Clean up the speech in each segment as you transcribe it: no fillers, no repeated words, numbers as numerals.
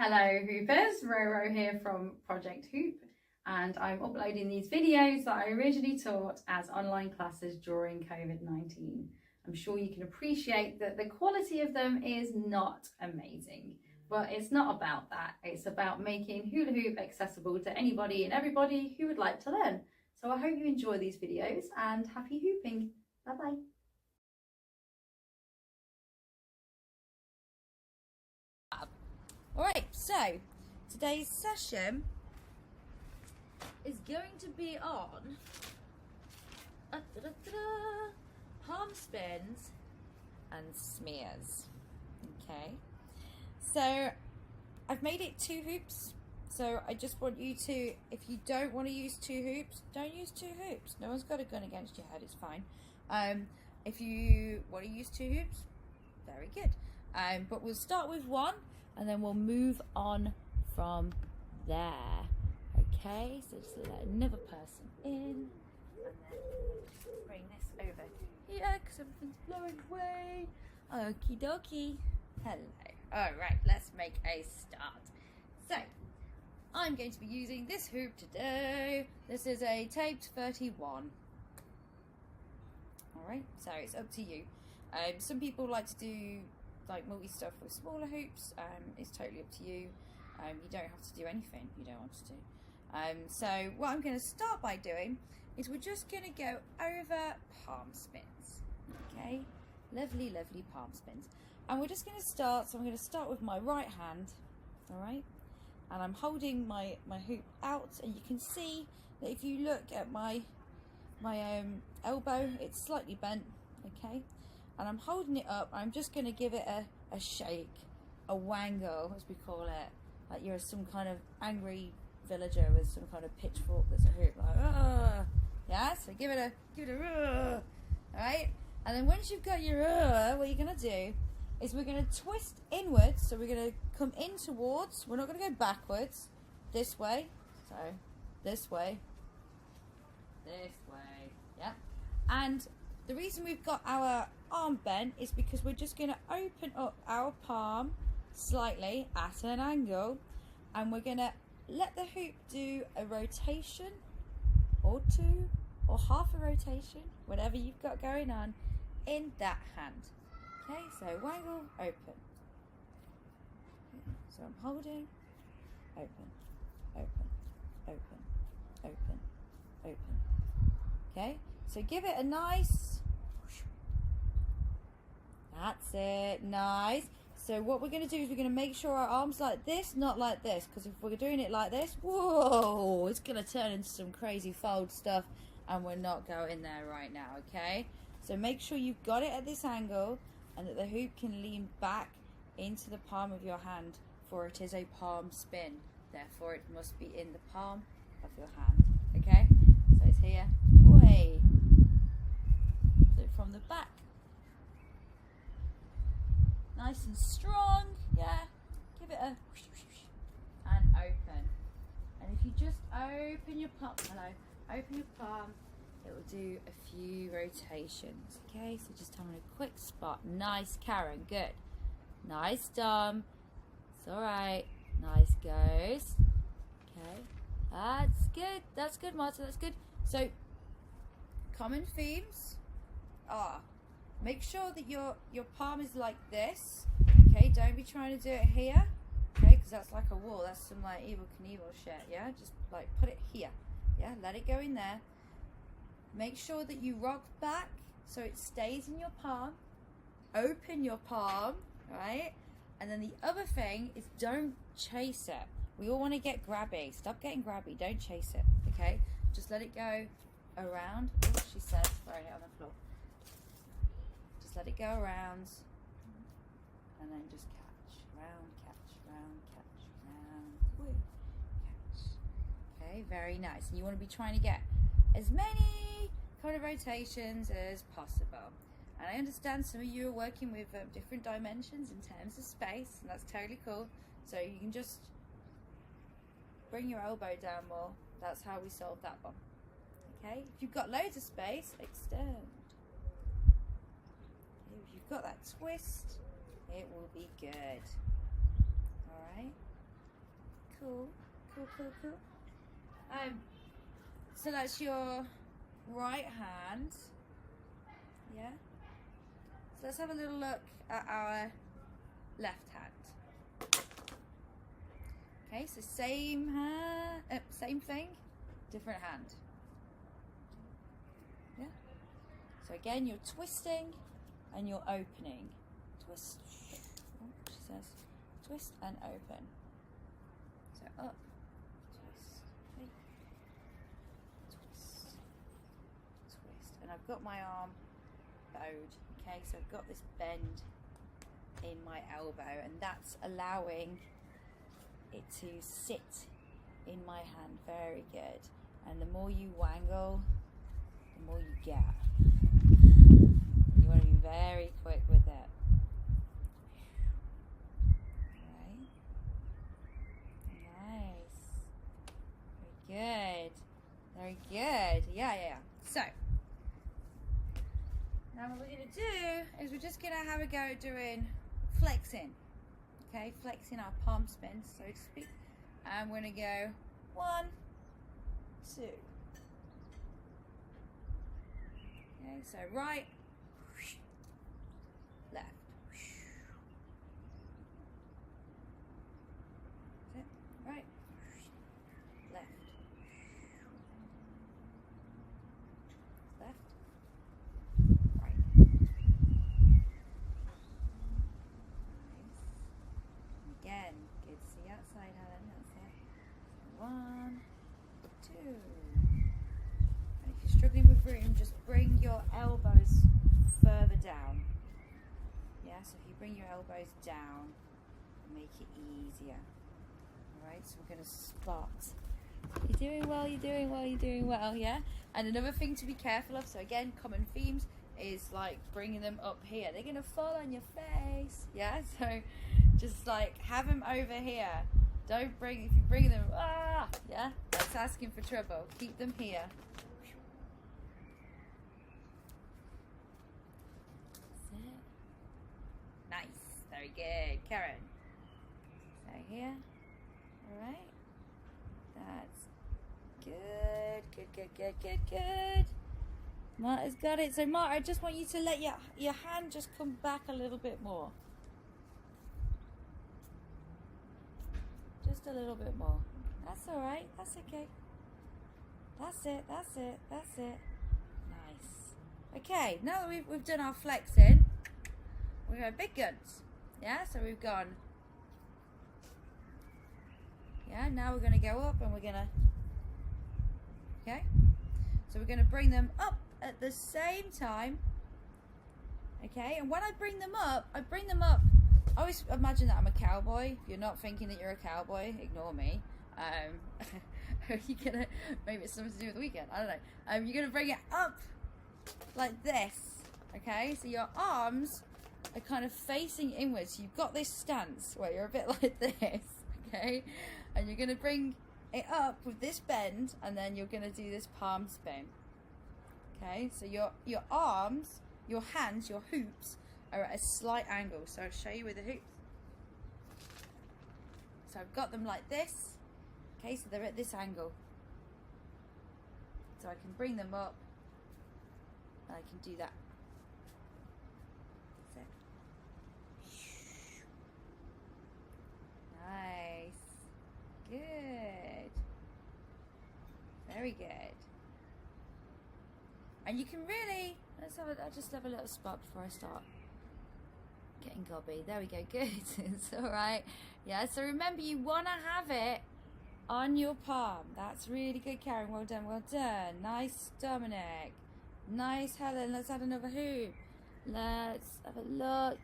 Hello Hoopers, Roro here from Project Hoop, and I'm uploading these videos that I originally taught as online classes during COVID-19. I'm sure you can appreciate that the quality of them is not amazing, but it's not about that. It's about making hula hoop accessible to anybody and everybody who would like to learn. So I hope you enjoy these videos and happy hooping. Bye bye. Alright, so today's session is going to be on palm spins and smears. Okay, so I've made it 2 hoops, so I just want you to, if you don't want to use 2 hoops, don't use 2 hoops. No one's got a gun against your head, it's fine. If you want to use 2 hoops, very good. But we'll start with 1 and then we'll move on from there. Okay, so just let another person in and then bring this over here because everything's blowing away. Okie dokie. Hello. Alright, let's make a start. So, I'm going to be using this hoop today. This is a taped 31. Alright, so it's up to you. Some people like to do like multi stuff with smaller hoops. It's totally up to you. You don't have to do anything you don't want to do. So what I'm going to start by doing is we're just going to go over palm spins. Okay, lovely palm spins, and we're just going to start. So I'm going to start with my right hand. All right, and I'm holding my hoop out, and you can see that if you look at my elbow, it's slightly bent. Okay, and I'm holding it up. I'm just going to give it a shake, a wangle as we call it, like you're some kind of angry villager with some kind of pitchfork that's a hoop, like yeah. So give it a all right. And then once you've got your what you're going to do is we're going to twist inwards. So we're going to come in towards. We're not going to go backwards. This way. So this way. Yeah. And the reason we've got our arm bent is because we're just going to open up our palm slightly at an angle, and we're going to let the hoop do a rotation or 2 or half a rotation, whatever you've got going on in that hand. Okay, so wangle, open. So I'm holding, open. Okay, so give it a nice, that's it, nice. So what we're going to do is we're going to make sure our arms like this, not like this, because if we're doing it like this, whoa, it's going to turn into some crazy fold stuff, and we're not going there right now. Okay, so make sure you've got it at this angle and that the hoop can lean back into the palm of your hand, for it is a palm spin, therefore it must be in the palm of your hand. Okay, so it's here, way, so from the back, nice and strong, yeah, give it a whoosh, whoosh, whoosh, and open. And if you just open your palm, open your palm, it will do a few rotations. Okay, so just having a quick spot. Nice, Karen, good. Nice, Dom. It's alright. Nice, goes. Okay, that's good, Marta, that's good. So, common themes are, make sure that your palm is like this. Okay, don't be trying to do it here. Okay, because that's like a wall. That's some like Evel Knievel shit. Yeah, just like put it here. Yeah, let it go in there. Make sure that you rock back so it stays in your palm. Open your palm, right? And then the other thing is, don't chase it. We all want to get grabby. Stop getting grabby. Don't chase it. Okay, just let it go around. Oh, she said, throwing it on the floor. Just let it go around, and then just catch, round, woo, catch. Okay, very nice. And you want to be trying to get as many kind of rotations as possible. And I understand some of you are working with different dimensions in terms of space, and that's totally cool. So you can just bring your elbow down more. That's how we solve that one. Okay, if you've got loads of space, extend. If you've got that twist, it will be good. Alright, Cool. So that's your right hand. Yeah. So let's have a little look at our left hand. Okay, so same hand, same thing, different hand. Yeah. So again, you're twisting and you're opening. Twist. Oh, she says, twist and open. So up, twist, twist, twist, and I've got my arm bowed. Okay, so I've got this bend in my elbow, and that's allowing it to sit in my hand. Very good. And the more you wangle, the more you get. You want to be very quick with it. Right. Nice. Very good. Very good. Yeah. So now what we're going to do is we're just going to have a go doing flexing. Okay, flexing our palm spins, so to speak. And we're going to go 1, 2. Okay, so right, left. That's it. Right, left. Left. Right. Again, good. See outside, Helen. That's it. 1, 2. And if you're struggling with room, just bring your elbows further down. Yeah, so if you bring your elbows down, make it easier. Alright, so we're going to spot. You're doing well, you're doing well, you're doing well, yeah? And another thing to be careful of, so again, common themes, is like bringing them up here. They're going to fall on your face, yeah? So just like have them over here. Don't bring, if you bring them, yeah? That's asking for trouble. Keep them here. That's it. Nice. Very good. Karen. So here. Alright. That's good. Marta's got it. So Marta, I just want you to let your hand just come back a little bit more. Just a little bit more. That's alright. That's okay. That's it. Nice. Okay, now that we've done our flexing, we're going big guns. Yeah, so we've gone. Yeah, now we're going to go up and we're going to. Okay. So we're going to bring them up at the same time. Okay, and when I bring them up, I always imagine that I'm a cowboy. If you're not thinking that you're a cowboy, ignore me. You're gonna, maybe it's something to do with the weekend, I don't know. You're gonna bring it up like this, okay? So your arms are kind of facing inwards. You've got this stance where you're a bit like this, okay? And you're gonna bring it up with this bend, and then you're gonna do this palm spin. Okay, so your arms, your hands, your hoops are at a slight angle. So I'll show you with the hoops. So I've got them like this. Okay, so they're at this angle. So I can bring them up and I can do that. That's it. Nice. Good. Very good. And you can really, I'll just have a little spot before I start getting gobby. There we go, good. It's alright. Yeah, so remember you want to have it on your palm. That's really good, Karen. Well done, well done. Nice, Dominic. Nice, Helen. Let's add another hoop. Let's have a look.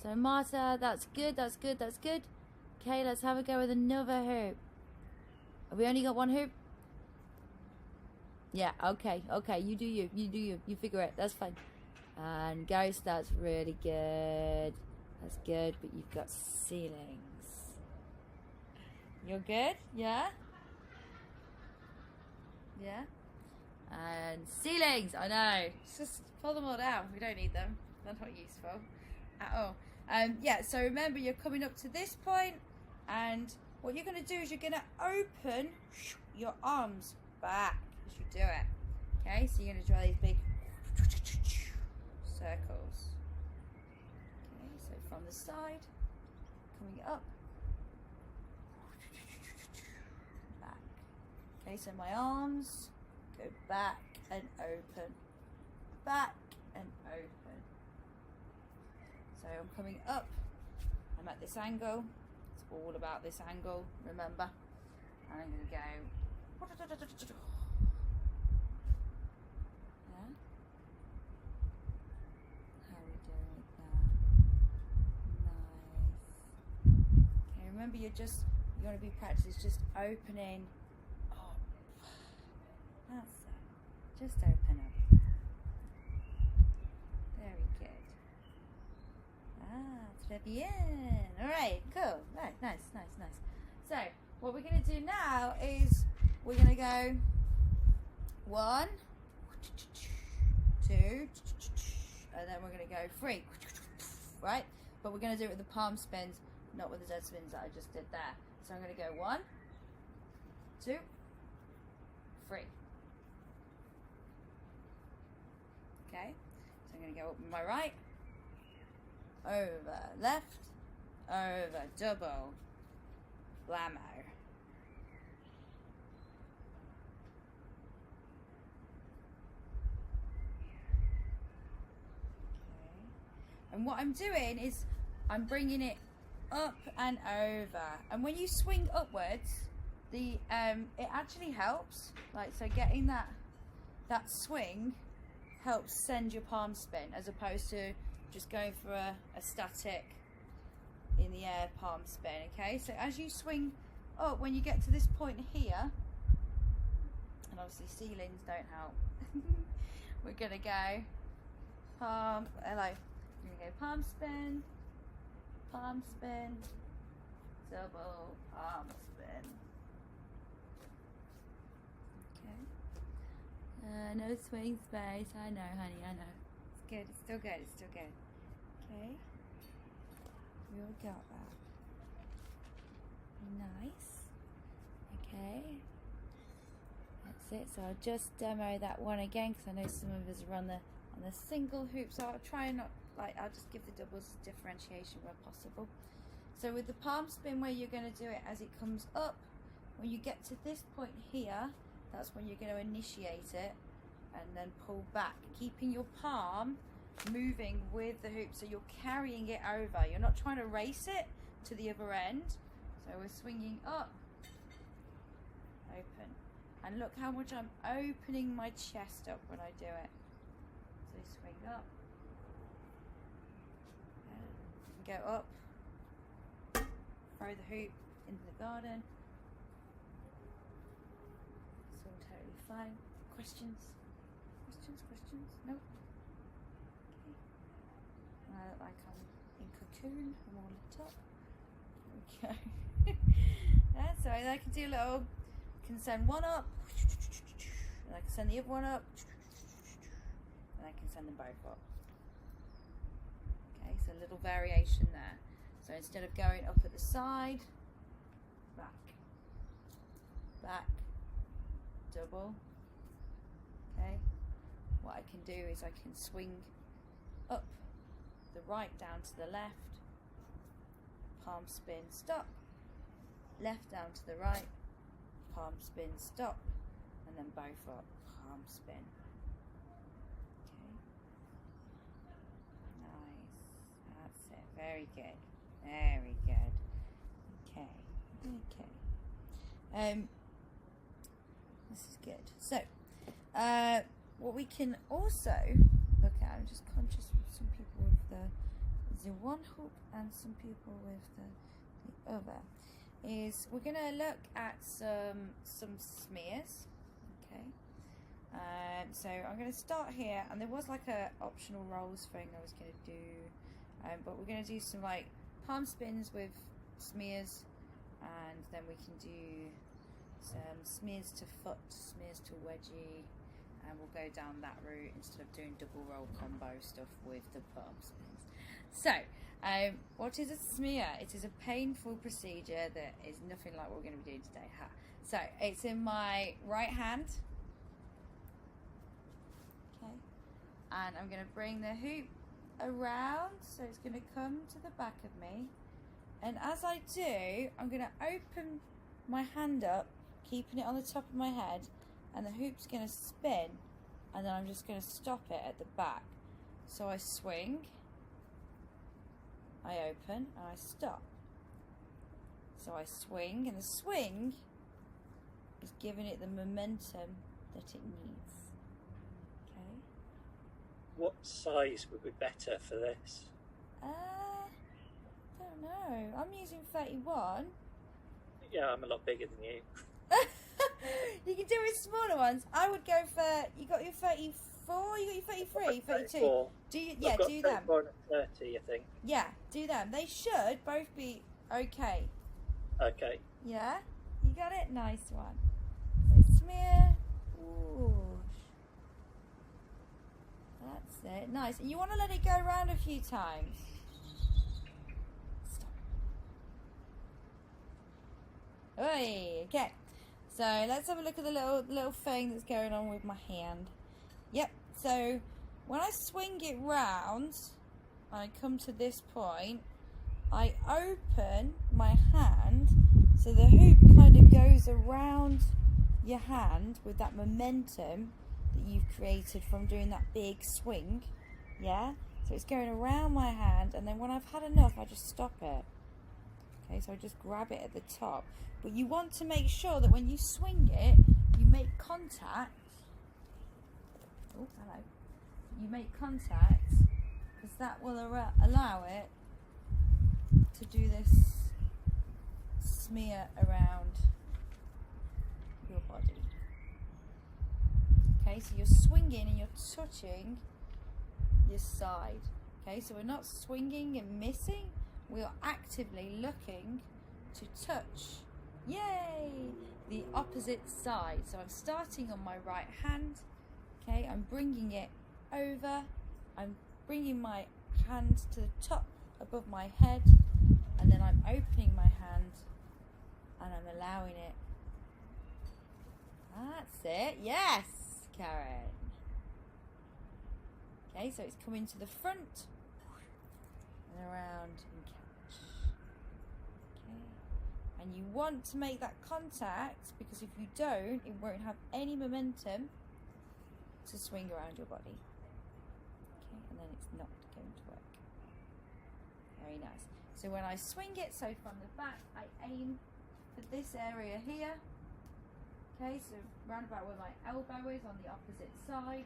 So Marta, that's good. Okay, let's have a go with another hoop. Have we only got one hoop? Yeah, okay, you do you, you figure it, that's fine. And guys, that's really good. That's good, but you've got ceilings. You're good? Yeah? Yeah? And ceilings, I know. Just pull them all down. We don't need them. They're not useful at all. Yeah, so remember you're coming up to this point, and what you're going to do is you're going to open your arms back as you do it. Okay, so you're going to draw these big circles. Okay, so from the side, coming up, back. Okay, so my arms go back and open, back and open. So I'm coming up, I'm at this angle, it's all about this angle, remember, and I'm going to go, yeah, how are we doing with that, nice, okay, remember you want to be practicing just opening up, that's it, just open up, very good. Très bien. Alright, cool. Right, nice. So, what we're going to do now is we're going to go 1, 2, and then we're going to go 3. Right? But we're going to do it with the palm spins, not with the dead spins that I just did there. So I'm going to go 1, 2, 3. Okay? So I'm going to go up with my right. Over, left, over, double, blammo. Okay. And what I'm doing is I'm bringing it up and over. And when you swing upwards, it actually helps. Like, so getting that swing helps send your palm spin as opposed to just going for a static in the air palm spin. Okay, so as you swing up, when you get to this point here, and obviously ceilings don't help, we're gonna go palm, we're gonna go palm spin, double palm spin. Okay, no swing space, I know honey, I know. It's good, it's still good, it's still good. Okay, we all got that. Nice. Okay, that's it. So I'll just demo that one again because I know some of us are on the single hoop, so I'll try and I'll just give the doubles differentiation where possible. So with the palm spin, where you're going to do it as it comes up, when you get to this point here, that's when you're going to initiate it and then pull back, keeping your palm moving with the hoop, so you're carrying it over. You're not trying to race it to the other end. So we're swinging up, open, and look how much I'm opening my chest up when I do it. So swing up, go up, throw the hoop into the garden. It's all totally fine. Questions? No? I look like I'm in cocoon, I'm all lit up. Okay. That's alright, I can do a little, can send one up, and I can send the other one up, and I can send them both up. Okay, so a little variation there. So instead of going up at the side, back, double. Okay, what I can do is I can swing up the right down to the left, palm spin, stop, left down to the right, palm spin, stop, and then both up, palm spin. Okay, nice, that's it, very good, very good. Okay, this is good. So what we can also look at, I'm just conscious of some people with the one hoop and some people with the other, is we're going to look at some smears. Okay, so I'm going to start here, and there was like a optional rolls thing I was going to do, but we're going to do some like palm spins with smears, and then we can do some smears to foot, smears to wedgie, and we'll go down that route instead of doing double roll combo stuff with the palm spins. So, what is a smear? It is a painful procedure that is nothing like what we're going to be doing today. Ha. So, it's in my right hand. Okay. And I'm going to bring the hoop around, so it's going to come to the back of me. And as I do, I'm going to open my hand up, keeping it on the top of my head, and the hoop's going to spin, and then I'm just going to stop it at the back. So I swing, I open, and I stop. So I swing, and the swing is giving it the momentum that it needs. Okay. What size would be better for this? Don't know. I'm using 31. Yeah, I'm a lot bigger than you. You can do it with smaller ones. I would go for, you got your 34, you got your 33, 32. 34. Do you, I've yeah, got do them. 34 and 30, I think. Yeah, do them. They should both be okay. Okay. Yeah? You got it? Nice one. So smear. Ooh. That's it. Nice. And you want to let it go around a few times. Stop. Oi, okay. So let's have a look at the little thing that's going on with my hand. Yep. So when I swing it round, I come to this point, I open my hand so the hoop kind of goes around your hand with that momentum that you've created from doing that big swing. Yeah? So it's going around my hand, and then when I've had enough, I just stop it. Okay, so I just grab it at the top. But you want to make sure that when you swing it, you make contact. Oh, hello. You make contact, because that will allow it to do this smear around your body. Okay, so you're swinging and you're touching your side. Okay, so we're not swinging and missing, we are actively looking to touch, yay, the opposite side. So I'm starting on my right hand. Okay, I'm bringing it over, I'm bringing my hand to the top above my head, and then I'm opening my hand and I'm allowing it. That's it. Yes, Karen. Okay, so it's coming to the front and around and catch. Okay, and you want to make that contact, because if you don't, it won't have any momentum to swing around your body. Okay, and then it's not going to work. Very nice. So when I swing it, so from the back, I aim for this area here. Okay, so round about where my elbow is on the opposite side,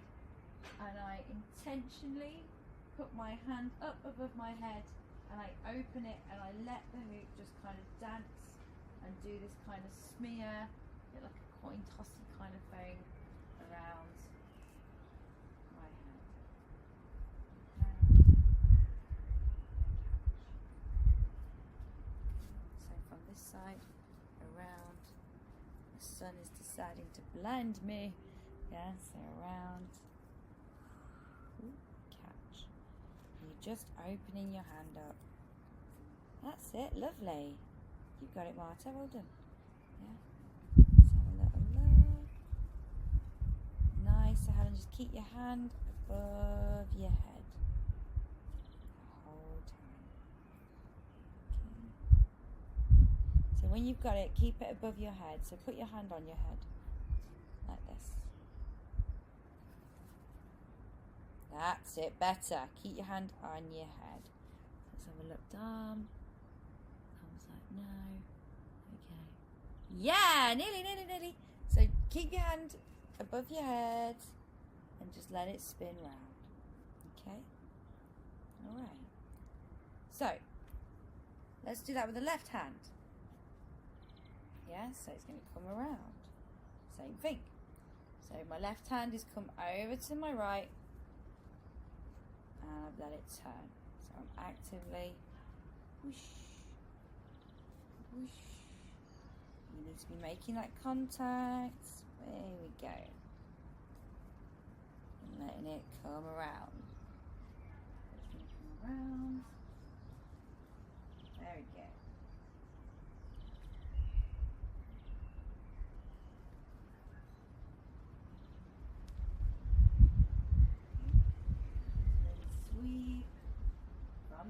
and I intentionally put my hand up above my head, and I open it, and I let the hoop just kind of dance and do this kind of smear, like a coin tossy kind of thing around my hand. So from this side around, the sun is deciding to blind me. Yeah, so around. Ooh, catch. You're just opening your hand up. That's it, lovely. You've got it, Marta, well done. Yeah. Let's have a little look. Nice, so Helen, just keep your hand above your head the whole time. Okay. So when you've got it, keep it above your head. So put your hand on your head, like this. That's it, better. Keep your hand on your head. Let's have a look down. Thumbs like no. Okay. Yeah, nearly. So keep your hand above your head and just let it spin round. Okay? Alright. So, let's do that with the left hand. Yeah, so it's going to come around. Same thing. So my left hand has come over to my right, and I've let it turn. So I'm actively whoosh, whoosh. You need to be making that contact. There we go. And letting it come around. It's going to come around.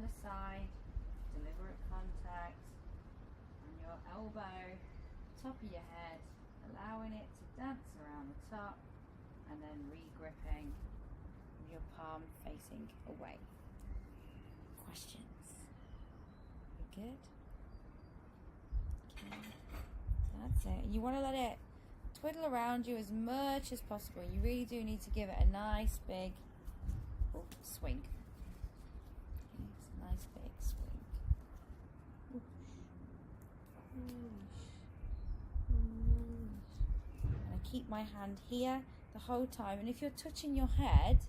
other side, deliberate contact, and your elbow, top of your head, allowing it to dance around the top, and then re-gripping with your palm facing away. Questions? You good? Okay, that's it. You want to let it twiddle around you as much as possible. You really do need to give it a nice big swing. Okay, it's a nice big swing. And I keep my hand here the whole time, and if you're touching your head,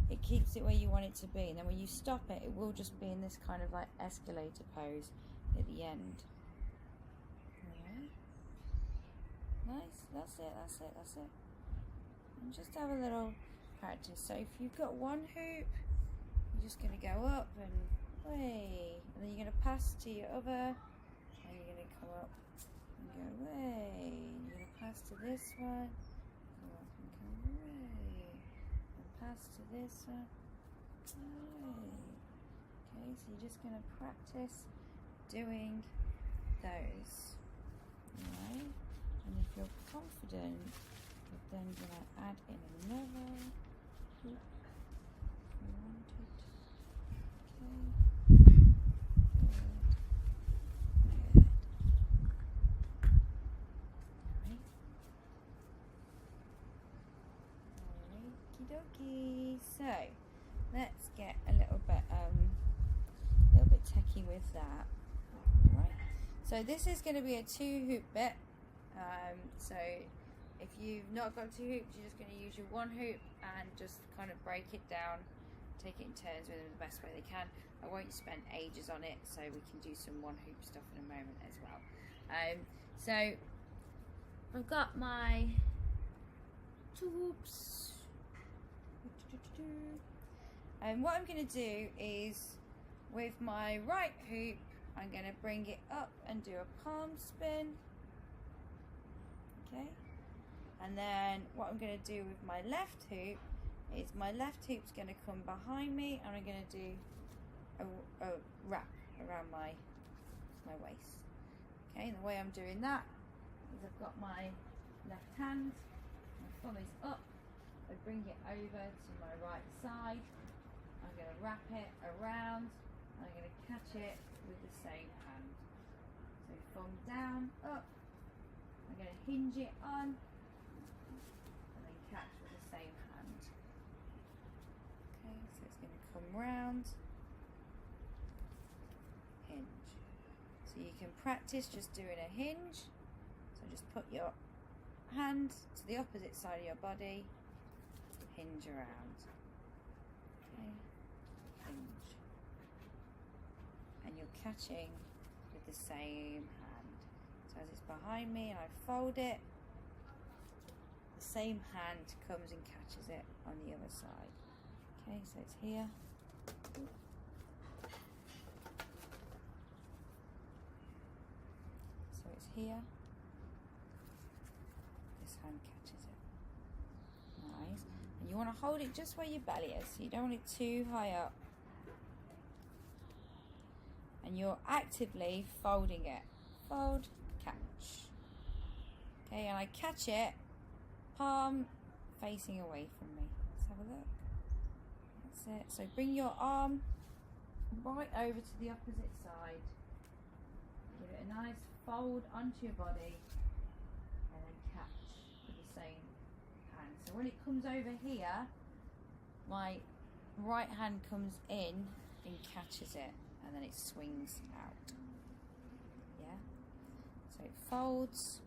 it keeps it where you want it to be, and then when you stop it, it will just be in this kind of like escalator pose at the end. Alright. Nice, that's it. And just have a little practice. So if you've got one hoop, you're just going to go up and way, and then you're going to pass to your other, and you're going to come up and go way, and you're going to pass to this one, come up and go way, and pass to this one, way. Okay, so you're just going to practice doing those. Alright, and if you're confident, you're then going to add in another hoop if you want it. Okay. Good. Alright. Okie dokie. So let's get a little bit techie with that. Alright. So this is going to be a 2 hoop bit. So if you've not got 2 hoops, you're just going to use your 1 hoop and just kind of break it down, take it in turns with them the best way they can. I won't spend ages on it, so we can do some 1 hoop stuff in a moment as well. So I've got my 2 hoops. And what I'm going to do is, with my right hoop, I'm going to bring it up and do a palm spin. Okay. And then what I'm going to do with my left hoop is my left hoop's going to come behind me, and I'm going to do a wrap around my waist. Okay, and the way I'm doing that is I've got my left hand, my thumb is up, I bring it over to my right side, I'm going to wrap it around, and I'm going to catch it with the same hand. So thumb down, up, I'm going to hinge it on, and then catch with the same hand. Okay, so it's going to come round, hinge. So you can practice just doing a hinge. So just put your hand to the opposite side of your body, hinge around. Okay, hinge. And you're catching with the same hand. So as it's behind me and I fold it, the same hand comes and catches it on the other side. Okay, so it's here. So it's here. This hand catches it. Nice. And you want to hold it just where your belly is, so you don't want it too high up. And you're actively folding it. Fold, catch. Okay, and I catch it, palm facing away from me. Let's have a look. That's it. So bring your arm right over to the opposite side. Give it a nice fold onto your body, and then catch with the same hand. So when it comes over here, my right hand comes in and catches it, and then it swings out. Yeah? So it folds.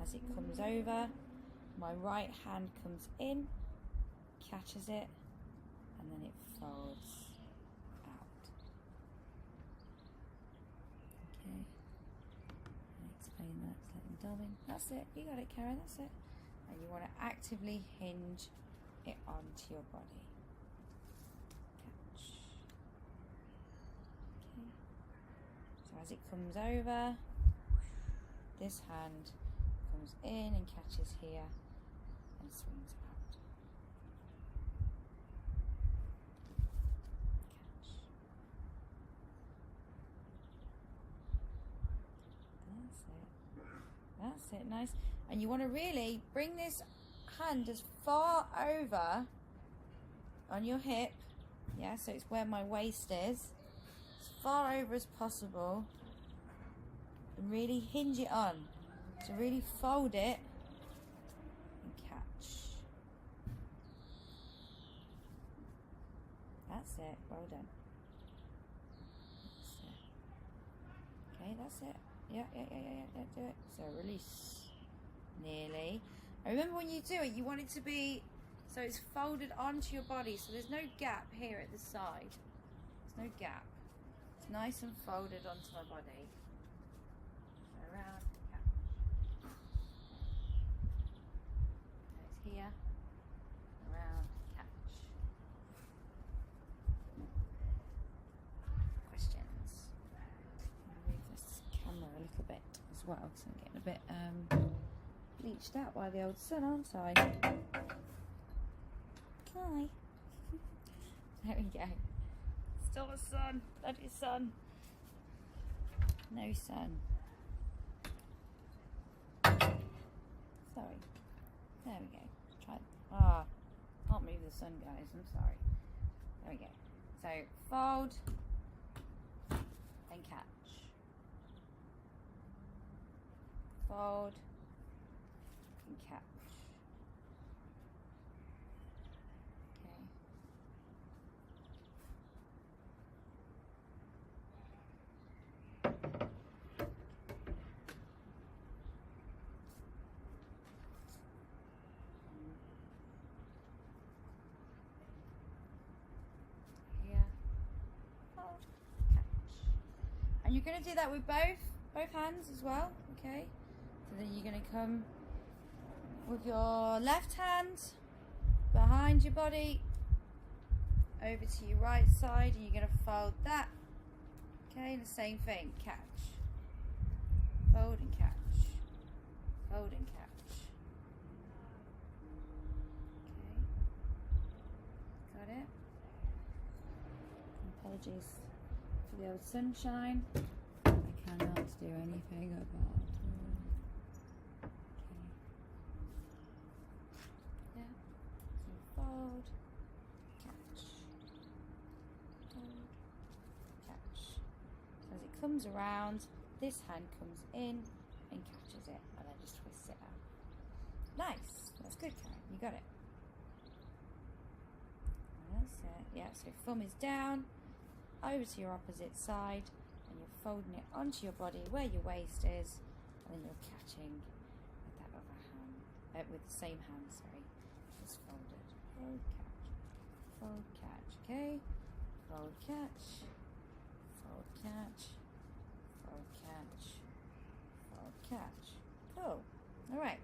As it comes over, my right hand comes in, catches it, and then it folds out. Okay. I'll explain that, let them delve in. That's it, you got it, Karen, that's it. And you want to actively hinge it onto your body. Catch. Okay. So as it comes over, this hand comes in and catches here and swings out. Catch. That's it, nice. And you want to really bring this hand as far over on your hip, yeah, so it's where my waist is, as far over as possible, and really hinge it on. So really fold it and catch. That's it, well done. That's it. Okay, that's it. Yeah, do it. So release. Nearly. And remember when you do it, you want it to be so it's folded onto your body, so there's no gap here at the side. There's no gap. It's nice and folded onto my body. So around, catch. So it's here, around, catch. Questions? I'll move this camera a little bit as well, because I'm getting a bit bleached out by the old sun, aren't I? Hi. There we go. Still the sun. Bloody sun. No sun. Sorry. There we go. Try. Can't move the sun, guys. I'm sorry. There we go. So fold and catch. Fold. Catch. Okay. Here. Hold. Catch. And you're going to do that with both hands as well. Okay. So then you're going to come with your left hand behind your body over to your right side, and you're going to fold that. Okay, and the same thing, catch, fold and catch, fold and catch. Okay, got it. Apologies for the old sunshine. I cannot do anything about it. Fold, catch, fold, catch. So as it comes around, this hand comes in and catches it, and then just twists it out. Nice. That's good, Karen. You got it. That's it. Yeah, so thumb is down, over to your opposite side, and you're folding it onto your body where your waist is, and then you're catching with that other hand, with the same hand, sorry. Just fold it. Fold, catch, okay? Fold, catch, fold, catch, fold, catch, fold, catch. Cool. Alright.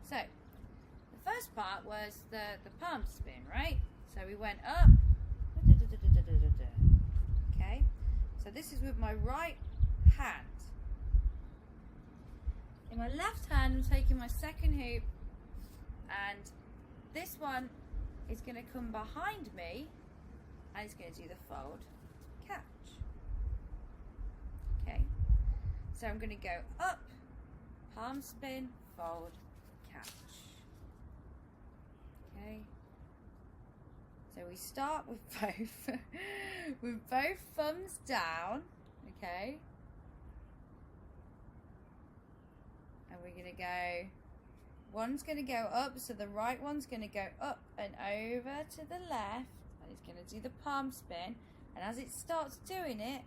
So, the first part was the palm spin, right? So we went up. Okay? So this is with my right hand. In my left hand, I'm taking my second hoop, and this one is going to come behind me, and it's going to do the fold, catch. Okay, so I'm going to go up, palm spin, fold, catch. Okay, so we start with both with both thumbs down. Okay, and we're going to go. One's going to go up, so the right one's going to go up and over to the left, and it's going to do the palm spin. And as it starts doing it,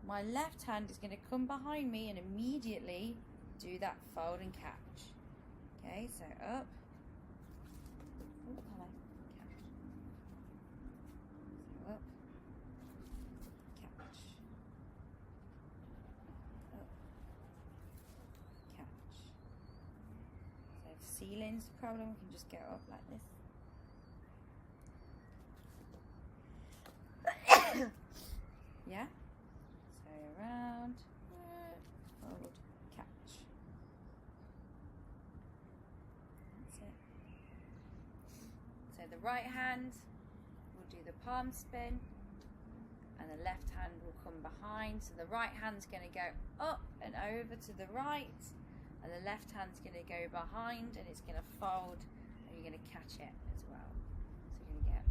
my left hand is going to come behind me and immediately do that fold and catch. Okay, so up. Ooh, hello. Catch. So up. Catch. Up. Catch. So if ceiling's a problem, we can just go up like this. Yeah? So around, fold, catch. That's it. So the right hand will do the palm spin, and the left hand will come behind. So the right hand's going to go up and over to the right, and the left hand's going to go behind and it's going to fold, and you're going to catch it as well. So you're going to get,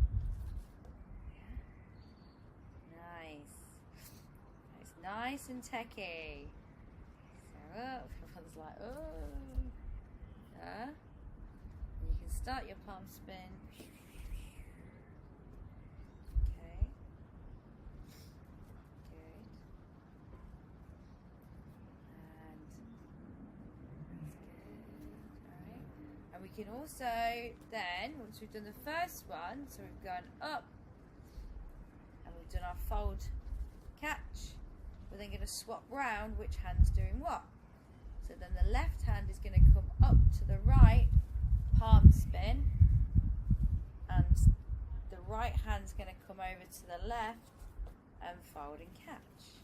nice. It's nice and techy. So everyone's like, oh, yeah. And you can start your palm spin. Okay. Good. And that's good. Alright. And we can also then, once we've done the first one, so we've gone up and we've done our fold catch, we're then going to swap round which hand's doing what. So then the left hand is going to come up to the right, palm spin, and the right hand's going to come over to the left and fold and catch.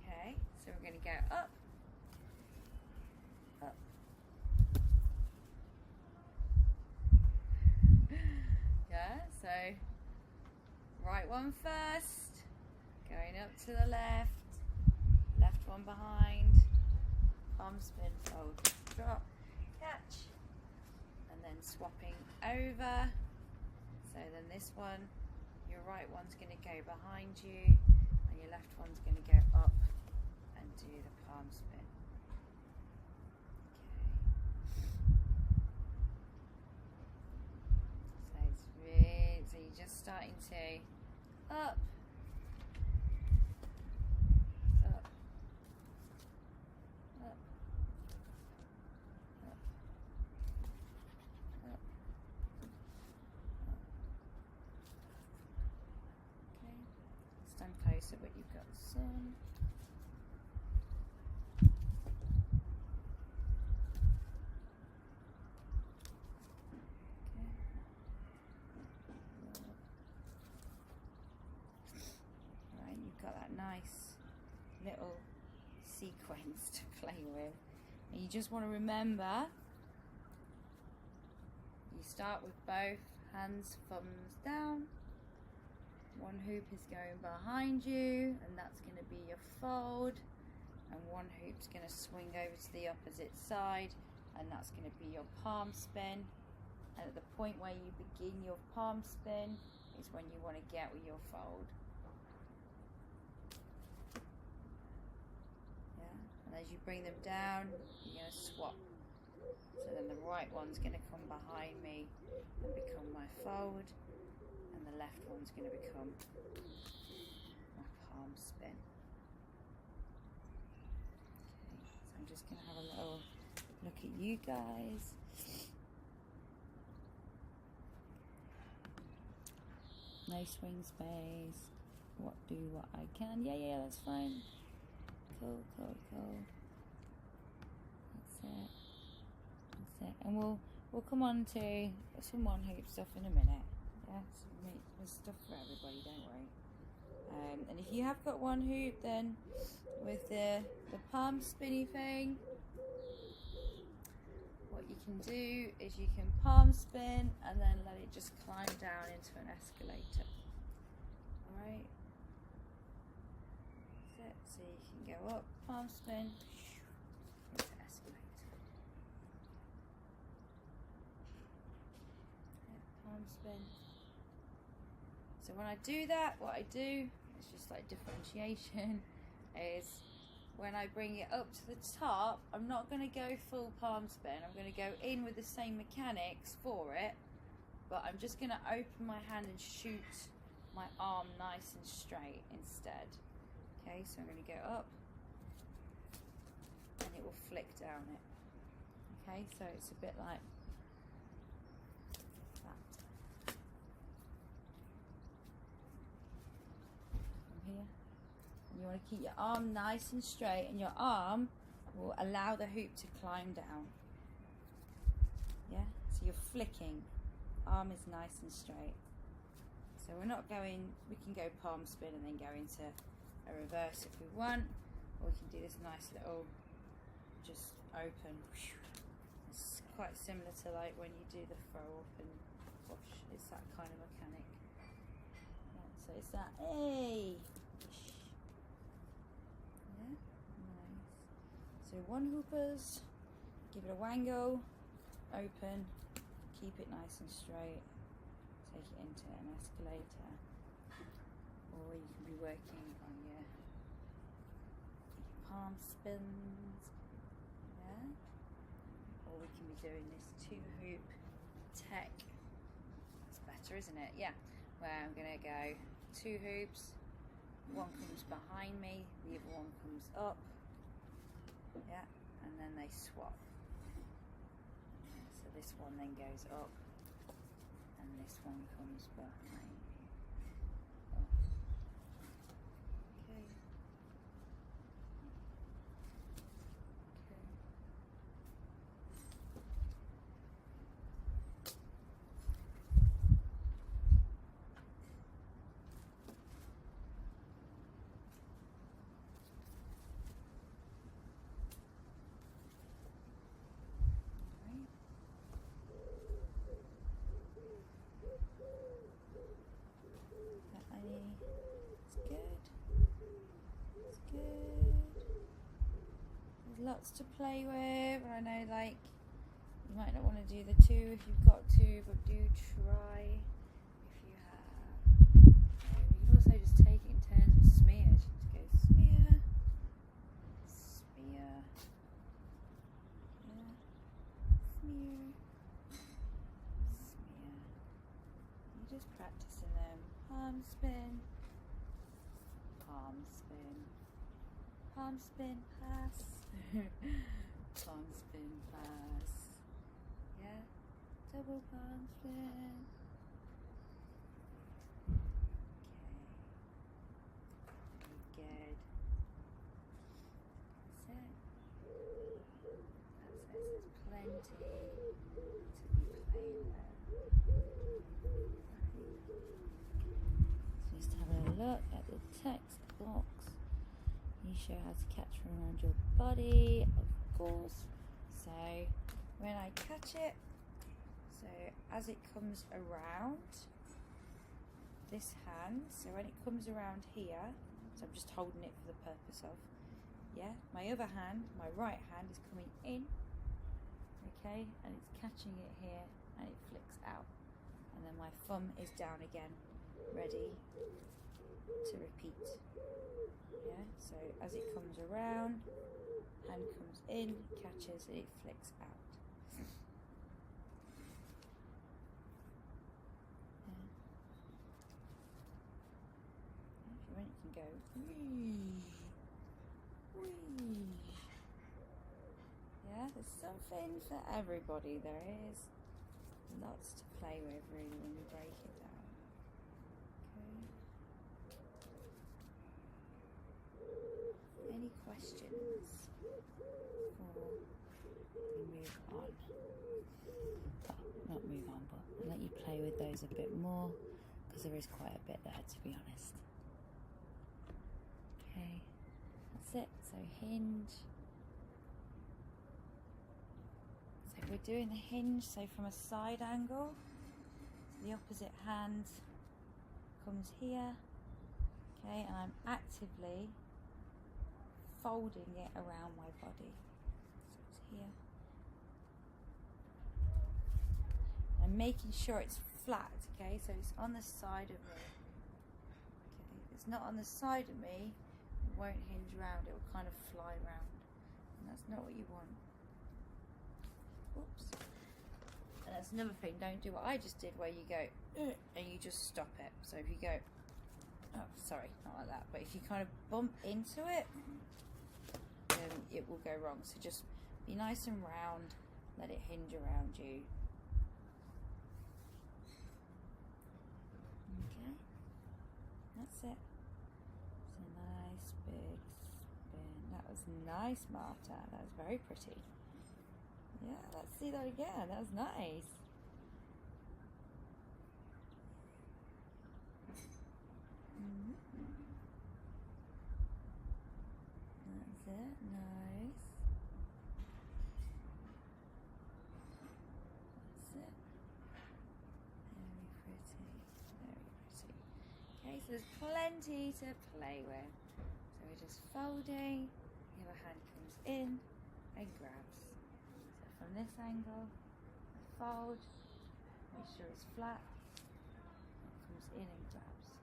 Okay, so we're going to go up, up. Yeah, so right one first, going up to the left, left one behind, palm spin, fold, drop, catch, and then swapping over. So then this one, your right one's going to go behind you and your left one's going to go up and do the palm spin. Okay. So it's really, so you're just starting to up, up, up, up, up, up. Okay, stand closer, but you've got the sun. Right, you've got that nice little sequence to play with, and you just want to remember you start with both hands, thumbs down. One hoop is going behind you and that's going to be your fold, and one hoop's going to swing over to the opposite side and that's going to be your palm spin. And at the point where you begin your palm spin is when you want to get with your fold. Yeah, and as you bring them down, you're going to swap. So then the right one's going to come behind me and become my fold, and the left one's going to become my palm spin. Okay, so I'm just going to have a little look at you guys. No swing space. What I can. Yeah, that's fine. Cool. That's it. And we'll come on to some one hoop stuff in a minute. Yeah, there's stuff for everybody, don't worry. And if you have got one hoop, then with the palm spinny thing, what you can do is you can palm spin and then let it just climb down into an escalator. Alright, that's it. So you can go up, palm spin, into escalator. Yeah, palm spin. So when I do that, what I do, it's just like differentiation, is when I bring it up to the top, I'm not going to go full palm spin. I'm going to go in with the same mechanics for it, but I'm just going to open my hand and shoot my arm nice and straight instead. Okay, so I'm going to go up and it will flick down it. Okay, so it's a bit like that. From here. You want to keep your arm nice and straight, and your arm will allow the hoop to climb down. Yeah, so you're flicking, arm is nice and straight. So we're not going, we can go palm spin and then go into a reverse if we want, or we can do this nice little just open. It's quite similar to like when you do the throw up and push, it's that kind of mechanic. Yeah, so it's that, hey! Yeah, nice. So one hoopers, Give it a wangle, open, keep it nice and straight, take it into an escalator, or you can be working on your palm spins, yeah, or we can be doing this 2-hoop tech. It's better, isn't it? Yeah, where I'm going to go 2 hoops, one comes behind me, the other one comes up, yeah, and then they swap. So this one then goes up and this one comes behind me. Up. Okay. Lots to play with. I know, like, you might not want to do the 2 if you've got to, but do try if you have. You can also just take it in turns with smear. Just go smear, smear, yeah, smear, smear. You're just practicing them. Palm spin, palm spin, palm spin, pass. Palm spin pass. Yeah, double palm spin. Okay, good. That's it. That's it. There's plenty to be playing with. So just have a look at the text box. You show how to catch from around your body, of course. So when I catch it, so as it comes around this hand, so when it comes around here, so I'm just holding it for the purpose of, yeah, my other hand, my right hand is coming in, okay, and it's catching it here and it flicks out, and then my thumb is down again, ready to repeat. Yeah, so as it comes around, hand comes in, catches, it flicks out. Yeah. If you want, you can go whee, whee. Yeah, there's something for everybody. There is lots to play with, really, when you break it down. Any questions before we move on? Not move on, but I'll let you play with those a bit more, because there is quite a bit there, to be honest. Okay, that's it. So hinge. So we're doing the hinge, so from a side angle, so the opposite hand comes here, okay, and I'm actively folding it around my body. So it's here. I'm making sure it's flat, okay, so it's on the side of me. Okay, if it's not on the side of me, it won't hinge round, it will kind of fly round. And that's not what you want. Oops. And that's another thing, don't do what I just did where you go and you just stop it. So if you go, oh sorry, not like that, but if you kind of bump into it, it will go wrong. So just be nice and round, let it hinge around you. Okay, that's it. It's a nice big spin. That was nice, Marta. That was very pretty. Yeah, let's see that again. That was nice. That's it. Nice. That's it. Very pretty. Very pretty. Okay, so there's plenty to play with. So we're just folding. The other hand comes in and grabs. So from this angle, fold, make sure it's flat, it comes in and grabs.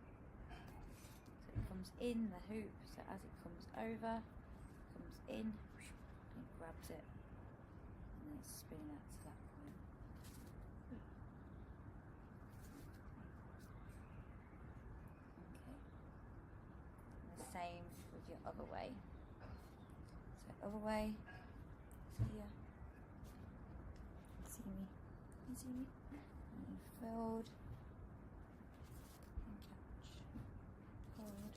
So it comes in the hoop, so as it comes over, it comes in, and grabs it, and then it's spinning out to that point. Okay. And the same with your other way. So other way, so here. See me? You see me? And you fold and catch. Fold,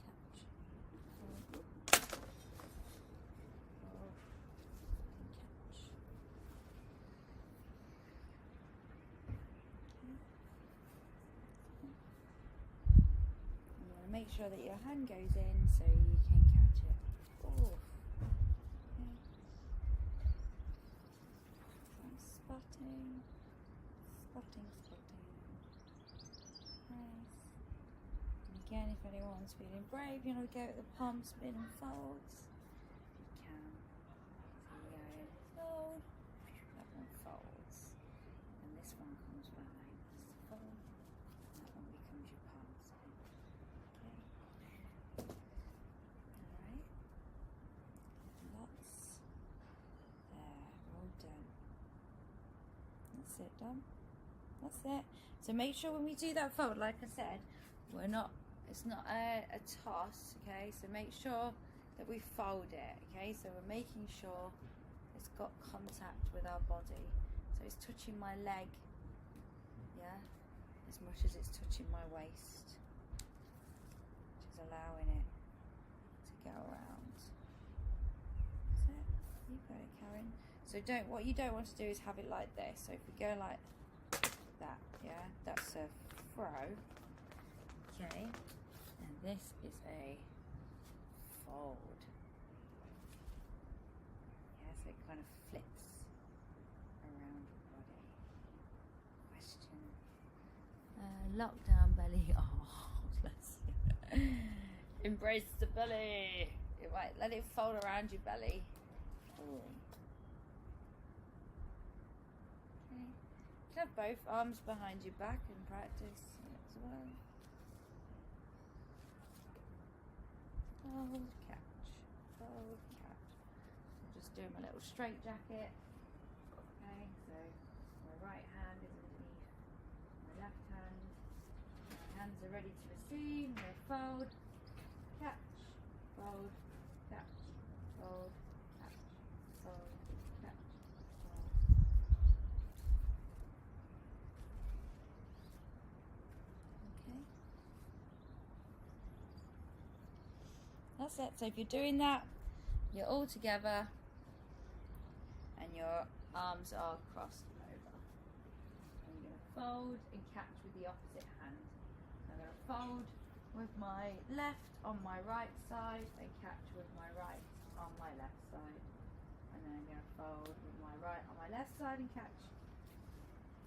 catch. Fold, fold and catch. You want to make sure that your hand goes in so you can catch it. Oh. Spotting. Nice. And again, if anyone's feeling brave, you know, go at the palm spin and folds. You can. So you go in, fold, that one folds, and this one comes behind. This fold, and that one becomes your palm spin. Okay. Alright. Lots. There, all done. That's it, done. That's it. So make sure when we do that fold, like I said, it's not a toss, okay? So make sure that we fold it, okay? So we're making sure it's got contact with our body. So it's touching my leg, yeah? As much as it's touching my waist, which is allowing it to go around. That's it. You got it, Karen. So what you don't want to do is have it like this. So if we go like that, yeah, that's a throw, okay, and this is a fold, yeah, so it kind of flips around your body. Question, lockdown belly, oh, bless you. Embrace the belly, right, let it fold around your belly. Ooh. You can have both arms behind your back and practice as well. Fold, catch, fold, catch. I'm just doing my little straight jacket. Okay, so my right hand is underneath my left hand. My hands are ready to receive. I'm going to fold, catch, fold, catch, fold, catch, fold, catch, fold. That's it. So if you're doing that, you're all together and your arms are crossed over. And you're going to fold and catch with the opposite hand. I'm going to fold with my left on my right side and catch with my right on my left side. And then I'm going to fold with my right on my left side and catch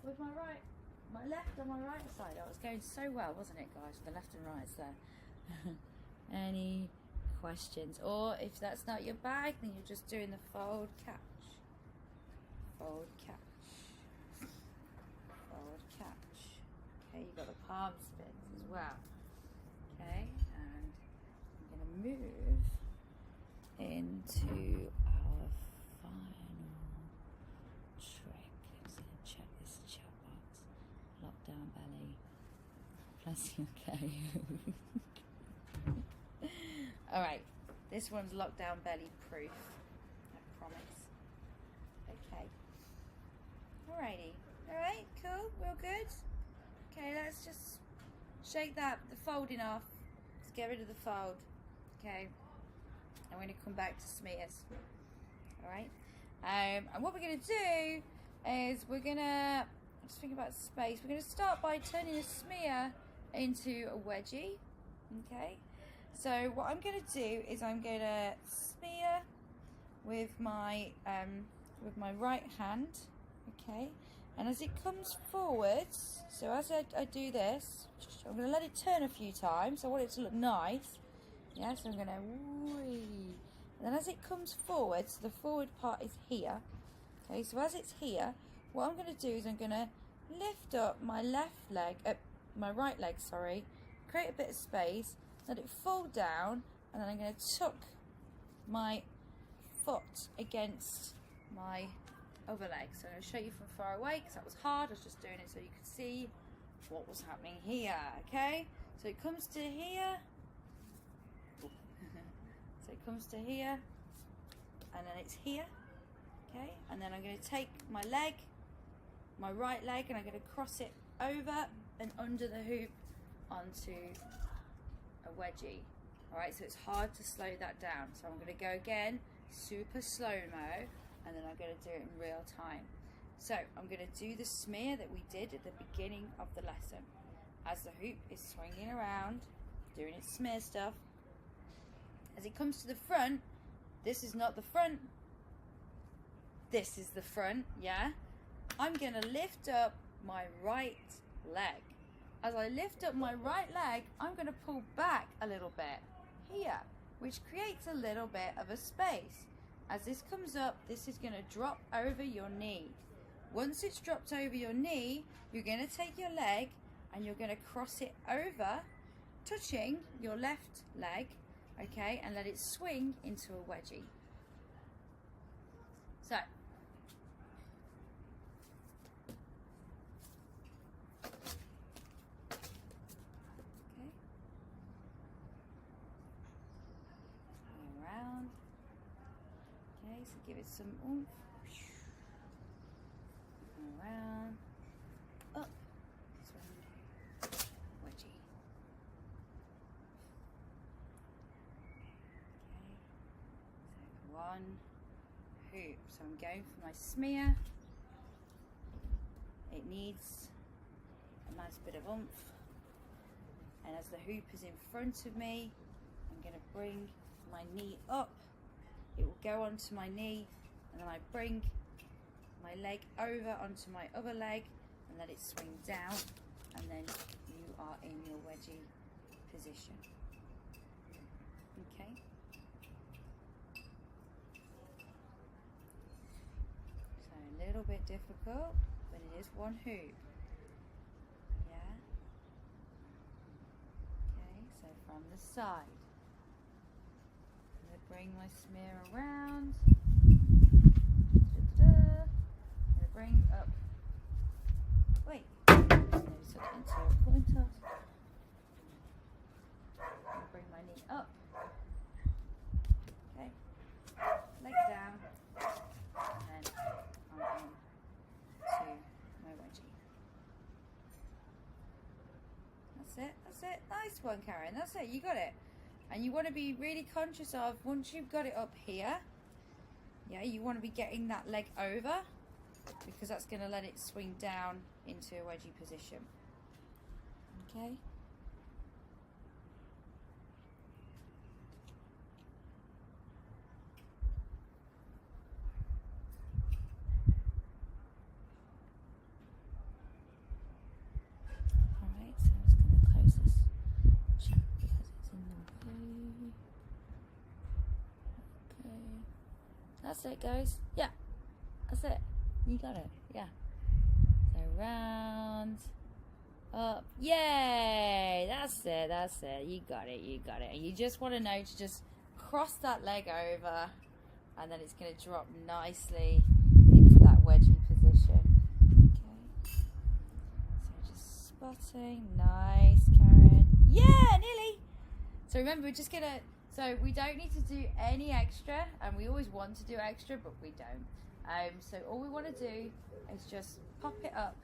with my left on my right side. Oh, it was going so well, wasn't it, guys? The left and rights there. Any questions? Or if that's not your bag, then you're just doing the fold, catch, fold, catch, fold, catch. Okay, you've got the palm spins as well. Okay, and I'm going to move into our final trick. Let's check this chat box. Lockdown belly. Bless you, okay. Alright, this one's lockdown belly proof, I promise. Okay. Alrighty. Alright, cool, real good. Okay, let's just shake the folding off. Let's get rid of the fold. Okay. And we're going to come back to smears. Alright. And what we're going to do is we're going to, just think about space, we're going to start by turning a smear into a wedgie. Okay. So what I'm going to do is I'm going to smear with my right hand, okay, and as it comes forwards, so as I do this, I'm going to let it turn a few times. I want it to look nice, yeah, so I'm going to whee, and then as it comes forwards, so the forward part is here, Okay, so as it's here, what I'm going to do is I'm going to lift up my my right leg, sorry, create a bit of space, let it fall down, and then I'm going to tuck my foot against my other leg. So I'm going to show you from far away because that was hard. I was just doing it so you could see what was happening here. Okay, so it comes to here. So it comes to here, and then it's here. Okay, and then I'm going to take my leg, my right leg, and I'm going to cross it over and under the hoop onto a wedgie. Alright, so it's hard to slow that down. So I'm going to go again, super slow-mo, and then I'm going to do it in real time. So I'm going to do the smear that we did at the beginning of the lesson. As the hoop is swinging around, doing its smear stuff, as it comes to the front, this is not the front, this is the front, yeah? I'm going to lift up my right leg. As I lift up my right leg, I'm going to pull back a little bit here, which creates a little bit of a space. As this comes up, this is going to drop over your knee. Once it's dropped over your knee, you're going to take your leg and you're going to cross it over, touching your left leg, okay, and let it swing into a wedgie. So, around. Okay, so give it some oomph. Around. Up. Swing. Wedgie. Okay. So one hoop. So I'm going for my smear. It needs a nice bit of oomph. And as the hoop is in front of me, I'm going to bring my knee up. It will go onto my knee, and then I bring my leg over onto my other leg and let it swing down, and then you are in your wedgie position. Okay. So a little bit difficult, but it is one hoop. Yeah. Okay, so from the side. Bring my smear around. I'm gonna bring up. Wait. Maybe set it into a coin toss. I'm gonna bring my knee up. Okay. Leg down. And then I'm on to my wedgie. That's it. That's it. Nice one, Karen. That's it. You got it. And you want to be really conscious of, once you've got it up here, yeah, you want to be getting that leg over, because that's going to let it swing down into a wedgie position. Okay. Alright, so I'm just going to close this chat because it's in the way. Okay. That's it, guys. Yeah. That's it. You got it. Yeah. So round, up. Yay! That's it. That's it. You got it. You got it. And you just want to know to just cross that leg over, and then it's going to drop nicely into that wedgie position. Okay. So just spotting. Nice, Karen. Yeah, nearly. So remember, we're just going to... So we don't need to do any extra, and we always want to do extra, but we don't. So all we want to do is just pop it up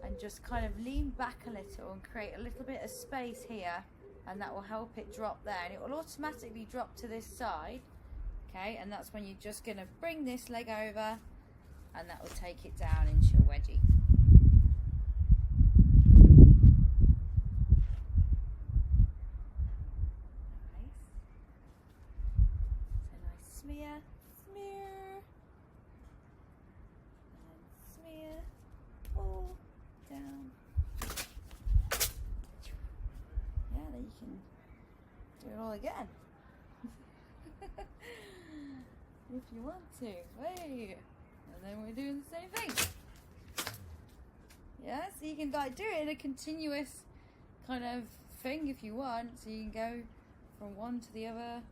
and just kind of lean back a little and create a little bit of space here, and that will help it drop there, and it will automatically drop to this side. Okay, and that's when you're just going to bring this leg over, and that will take it down into your wedgie. Smear, smear, and smear, pull down. Yeah, then you can do it all again. If you want to. Hey, And then we're doing the same thing. Yeah, so you can like do it in a continuous kind of thing if you want. So you can go from one to the other.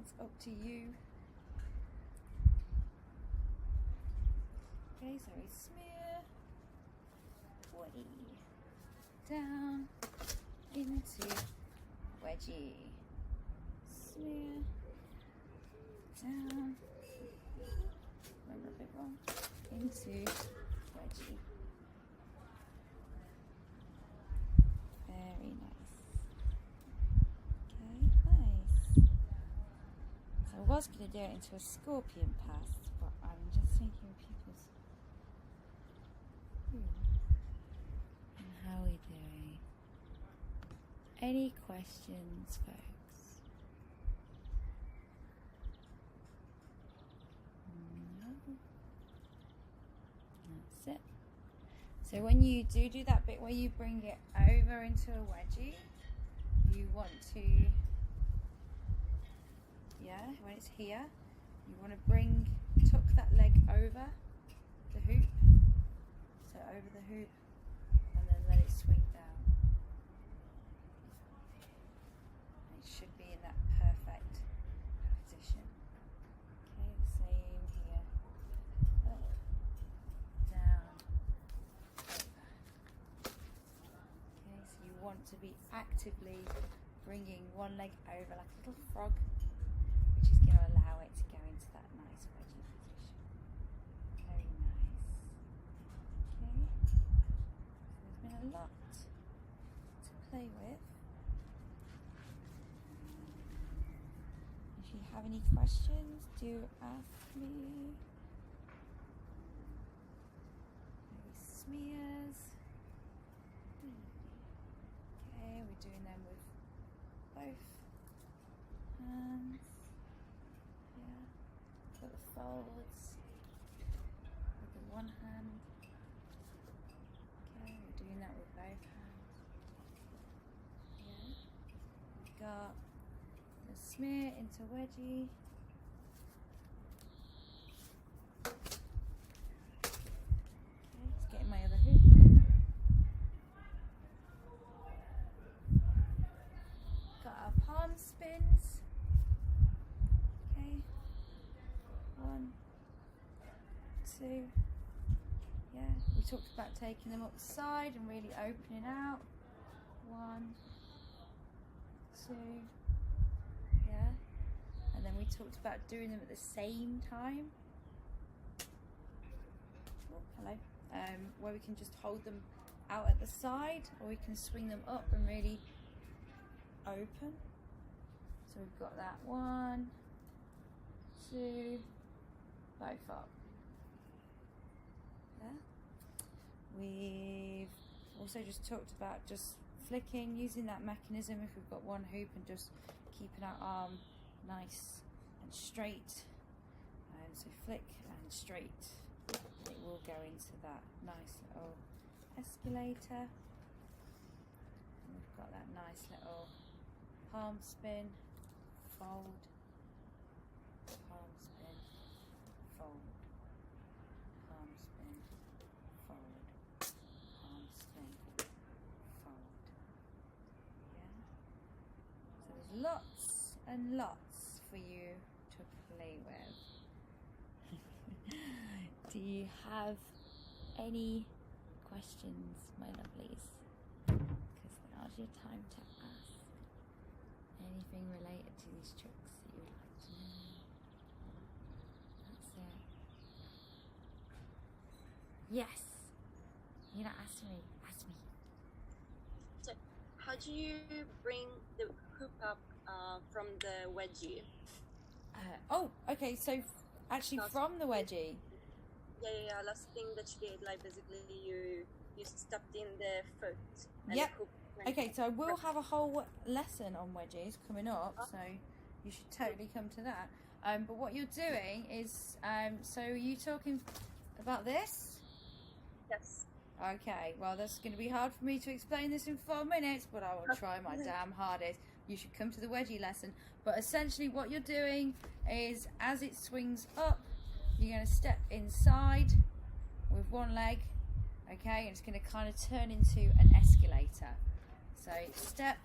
It's up to you. Okay, so we smear way down into wedgie. Smear down. Remember a bit wrong. Into wedgie. Very nice. Okay, nice. So I was going to do it into a scorpion pass, but I'm just thinking of people's. And how are we doing? Any questions, folks? No. That's it. So when you do that bit where you bring it over into a wedgie, you want to, when it's here, you want to tuck that leg over the hoop, so over the hoop, and then let it swing down. It should be in that perfect position. Okay, the same here. Up, down, over. Okay, so you want to be actively bringing one leg over like a little frog, which is going to allow it to go into that nice wedgie position. Very nice. Okay, so there's been a lot to play with. If you have any questions, do ask me. Maybe smears. Okay, we're doing them with both hands. Yeah, got the folds with the one hand. Okay, we're doing that with both hands. Yeah, we've got the smear into wedgie. Okay, just getting my other hoop. Got our palm spins. Okay, 1, 2. Yeah, we talked about taking them up the side and really opening out. 1, 2. Yeah, and then we talked about doing them at the same time. Oh, hello. Where we can just hold them out at the side, or we can swing them up and really open. So we've got that 1, 2, both up. Yeah. We've also just talked about just flicking, using that mechanism if we've got one hoop, and just keeping our arm nice and straight. So flick and straight. And it will go into that nice little escalator. And we've got that nice little palm spin, fold, palm spin, fold, palm spin, fold, palm spin, fold. Yeah. So there's lots and lots for you to play with. Do you have any questions, my lovelies? Because now's your time to ask. Anything related to these tricks that you would like to know? That's it. Yes. You're not asking me. Ask me. So, how do you bring the hoop up from the wedgie? Okay. So actually, from the wedgie. Yeah. Last thing that you did, like basically you stepped in the foot. And Yep. the hoop went Okay, so we'll have a whole lesson on wedgies coming up, so you should totally come to that. But what you're doing is, so are you talking about this? Yes. Okay, well that's going to be hard for me to explain this in 4 minutes, but I will try my damn hardest. You should come to the wedgie lesson. But essentially what you're doing is, as it swings up, you're going to step inside with one leg, okay, and it's going to kind of turn into an escalator. So step,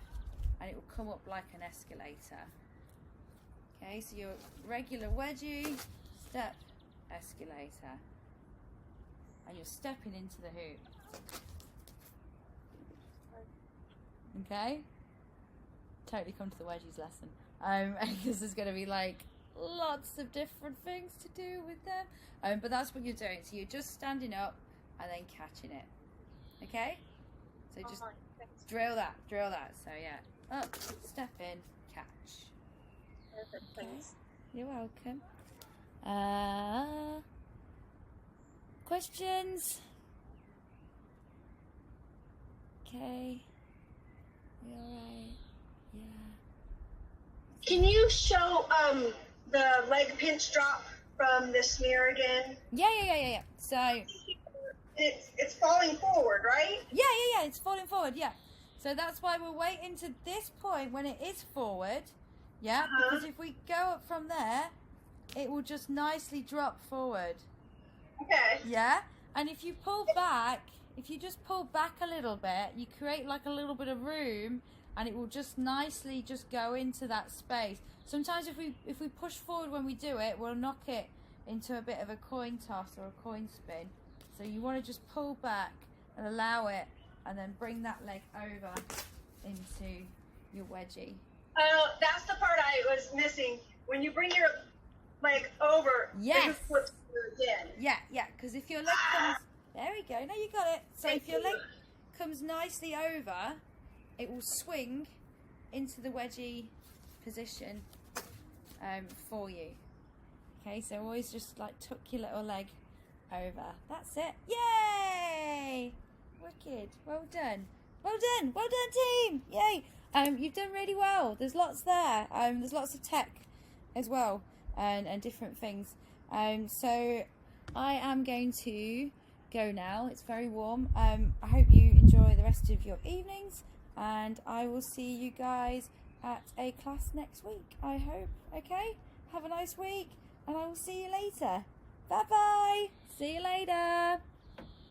and it will come up like an escalator. Okay, so your regular wedgie, step, escalator, and you're stepping into the hoop. Okay, totally come to the wedgies lesson, because there's going to be like lots of different things to do with them, but that's what you're doing. So you're just standing up and then catching it. Okay, so just drill that. So yeah, up, step in, catch. Perfect, thanks. You're welcome. Questions? Okay. You alright? Yeah. Can you show the leg pinch drop from the smear again? Yeah. So It's falling forward, right? yeah. It's falling forward. Yeah. So that's why we're waiting to this point when it is forward. Yeah. Because if we go up from there, it will just nicely drop forward. Okay. Yeah. And if you pull back, if you just pull back a little bit, you create like a little bit of room, and it will just nicely just go into that space. Sometimes if we push forward when we do it, we'll knock it into a bit of a coin toss or a coin spin. So you want to just pull back and allow it, and then bring that leg over into your wedgie. That's the part I was missing. When you bring your leg over, Yes. it just flips through again. Yeah, because if your leg comes, there we go, no, you got it. So if your leg comes nicely over, it will swing into the wedgie position for you. Okay, so always just like tuck your little leg over. That's it. Yay! Wicked. Well done. Well done, team. Yay! You've done really well. There's lots there. There's lots of tech as well, and different things. So I am going to go now. It's very warm. I hope you enjoy the rest of your evenings, and I will see you guys at a class next week, I hope. Okay? Have a nice week, and I will see you later. Bye bye. See you later.